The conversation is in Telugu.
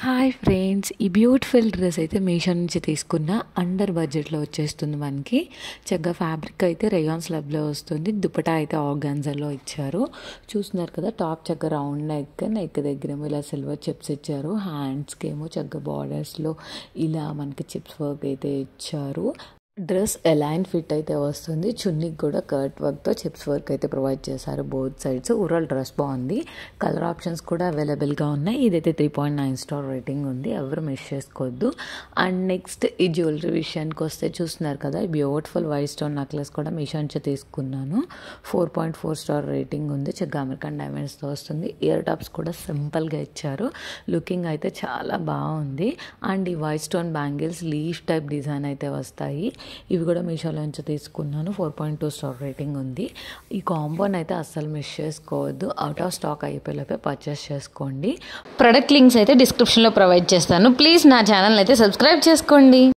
హాయ్ ఫ్రెండ్స్, ఈ బ్యూటిఫుల్ డ్రెస్ అయితే మీషో నుంచి తీసుకున్న. అండర్ బడ్జెట్లో వచ్చేస్తుంది మనకి. చక్కగా ఫ్యాబ్రిక్ అయితే రేయాన్ స్లబ్లో వస్తుంది. దుపటా అయితే ఆర్గాన్జాలో ఇచ్చారు. చూస్తున్నారు కదా, టాప్ చక్కగా రౌండ్ నెక్ దగ్గరేమో ఇలా సిల్వర్ చిప్స్ ఇచ్చారు. హ్యాండ్స్కి ఏమో చక్కగా బార్డర్స్లో ఇలా మనకి చిప్స్ వర్క్ అయితే ఇచ్చారు. డ్రెస్ ఎలైన్ ఫిట్ అయితే వస్తుంది. చున్నీకి కూడా కర్ట్ వర్క్తో చిప్స్ వర్క్ అయితే ప్రొవైడ్ చేశారు బోత్ సైడ్స్. ఓవరాల్ డ్రెస్ బాగుంది. కలర్ ఆప్షన్స్ కూడా అవైలబుల్గా ఉన్నాయి. ఇదైతే 3.9 స్టార్ రేటింగ్ ఉంది, ఎవరు మిస్ చేసుకోవద్దు. అండ్ నెక్స్ట్ ఈ జ్యువెలరీ విషయానికి వస్తే చూస్తున్నారు కదా, ఈ బ్యూటిఫుల్ వైట్ స్టోన్ నెక్లెస్ కూడా మీషో నుంచి తీసుకున్నాను. 4.4 స్టార్ రేటింగ్ ఉంది. చక్కగా అమెరికన్ డైమండ్స్తో వస్తుంది. ఇయర్ టాప్స్ కూడా సింపుల్గా ఇచ్చారు. లుకింగ్ అయితే చాలా బాగుంది. అండ్ ఈ white stone bangles leaf type design అయితే వస్తాయి. ఇవి కూడా మీషోలో నుంచి తీసుకున్నాను. 4.2 స్టార్ రేటింగ్ ఉంది. ఈ కాంబోని అయితే అస్సలు మిస్ చేసుకోవద్దు. అవుట్ ఆఫ్ స్టాక్ అయిపోయేలోపే పర్చేస్ చేసుకోండి. ప్రొడక్ట్ లింక్స్ అయితే డిస్క్రిప్షన్లో ప్రొవైడ్ చేస్తాను. ప్లీజ్ నా ఛానల్ అయితే సబ్స్క్రైబ్ చేసుకోండి.